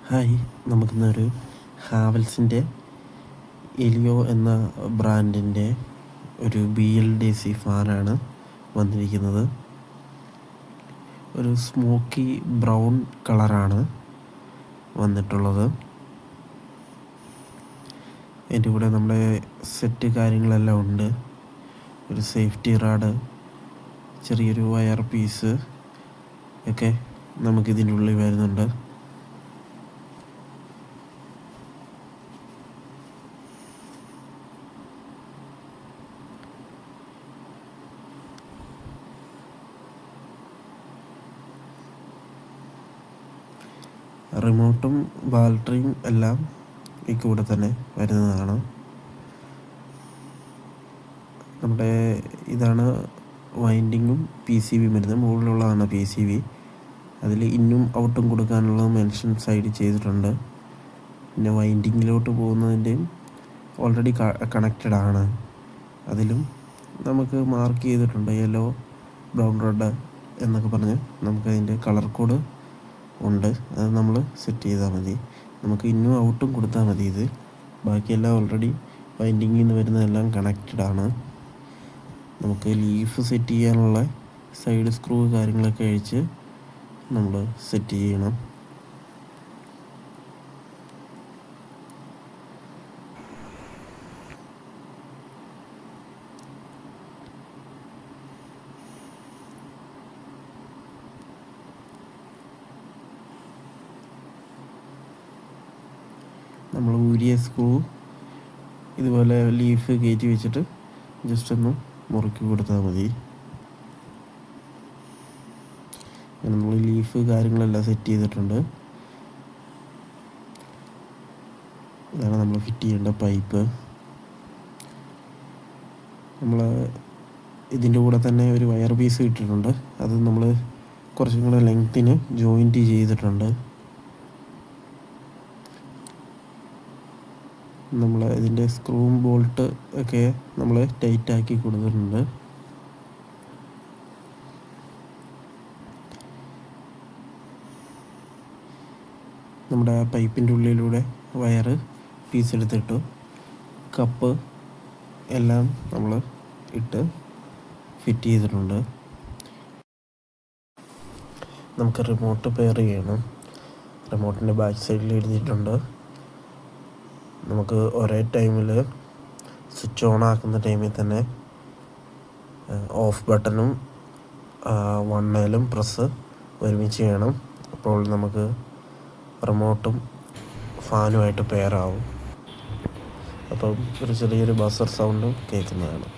Hi, നമുക്കിന്നൊരു ഹാവൽസിൻ്റെ എലിയോ എന്ന ബ്രാൻഡിൻ്റെ ഒരു BLDC ഫാനാണ് വന്നിരിക്കുന്നത്. ഒരു സ്മോക്കി ബ്രൗൺ കളറാണ് വന്നിട്ടുള്ളത്. അതിൻ്റെ കൂടെ നമ്മുടെ സെറ്റ് കാര്യങ്ങളെല്ലാം ഉണ്ട്. ഒരു സേഫ്റ്റി റാഡ്, ചെറിയൊരു വയർ പീസ് ഒക്കെ നമുക്കിതിൻ്റെ ഉള്ളിൽ വരുന്നുണ്ട്. റിമോട്ടും ബാറ്ററിയും എല്ലാം ഈ കൂടെ തന്നെ വരുന്നതാണ്. നമ്മുടെ ഇതാണ് വൈൻഡിങ്ങും PCB വരുന്നത്. മുകളിലുള്ളതാണ് PCB. അതിൽ ഇന്നും ഔട്ടും കൊടുക്കാനുള്ളത് മെൻഷൻ സൈഡിൽ ചെയ്തിട്ടുണ്ട്. പിന്നെ വൈൻഡിങ്ങിലോട്ട് പോകുന്നതിൻ്റെയും ഓൾറെഡി കണക്റ്റഡ് ആണ്. അതിലും നമുക്ക് മാർക്ക് ചെയ്തിട്ടുണ്ട് യെല്ലോ, ബ്രൗൺ, റെഡ് എന്നൊക്കെ പറഞ്ഞ് നമുക്കതിൻ്റെ കളർ കോഡ് ഉണ്ട്. അത് നമ്മൾ സെറ്റ് ചെയ്താൽ മതി. നമുക്ക് ഇന്നും ഔട്ടും കൊടുത്താൽ മതി. ഇത് ബാക്കിയെല്ലാം ഓൾറെഡി വൈൻഡിങ്ങിൽ നിന്ന് വരുന്നതെല്ലാം കണക്റ്റഡ് ആണ്. നമുക്ക് ലീഫ് സെറ്റ് ചെയ്യാനുള്ള സൈഡ് സ്ക്രൂ കാര്യങ്ങളൊക്കെ അഴിച്ച് നമ്മൾ സെറ്റ് ചെയ്യണം. നമ്മൾ ഊരിയ സ്ക്രൂ ഇതുപോലെ ലീഫ് കയറ്റി വെച്ചിട്ട് ജസ്റ്റ് ഒന്ന് മുറുക്കി കൊടുത്താൽ മതി. അങ്ങനെ നമ്മൾ ലീഫ് കാര്യങ്ങളെല്ലാം സെറ്റ് ചെയ്തിട്ടുണ്ട്. ഇതാണ് നമ്മൾ ഫിറ്റ് ചെയ്യേണ്ട പൈപ്പ്. നമ്മൾ ഇതിൻ്റെ കൂടെ തന്നെ ഒരു വയർ പീസ് ഇട്ടിട്ടുണ്ട്. അത് നമ്മൾ കുറച്ചും കൂടെ ലെങ്ത്തിന് ജോയിൻറ്റ് ചെയ്തിട്ടുണ്ട്. നമ്മൾ ഇതിൻ്റെ സ്ക്രൂവും ബോൾട്ട് ഒക്കെ നമ്മൾ ടൈറ്റാക്കി കൊടുത്തിട്ടുണ്ട്. നമ്മുടെ പൈപ്പിൻ്റെ ഉള്ളിലൂടെ വയറ് പീസ് എടുത്തിട്ടു കപ്പ് എല്ലാം നമ്മൾ ഇട്ട് ഫിറ്റ് ചെയ്തിട്ടുണ്ട്. നമുക്ക് റിമോട്ട് പെയർ ചെയ്യണം. റിമോട്ടിൻ്റെ ബാക്ക് സൈഡിൽ എഴുതിയിട്ടുണ്ട്. നമുക്ക് ഒരേ ടൈമിൽ സ്വിച്ച് ഓൺ ആക്കുന്ന ടൈമിൽ തന്നെ ഓഫ് ബട്ടണും 1L പ്രസ് ഒരുമിച്ച് ചെയ്യണം. അപ്പോൾ നമുക്ക് റിമോട്ടും ഫാനുമായിട്ട് പെയർ ആവും. അപ്പം ഒരു ചെറിയൊരു ബസർ സൗണ്ടും കേൾക്കുന്നതാണ്.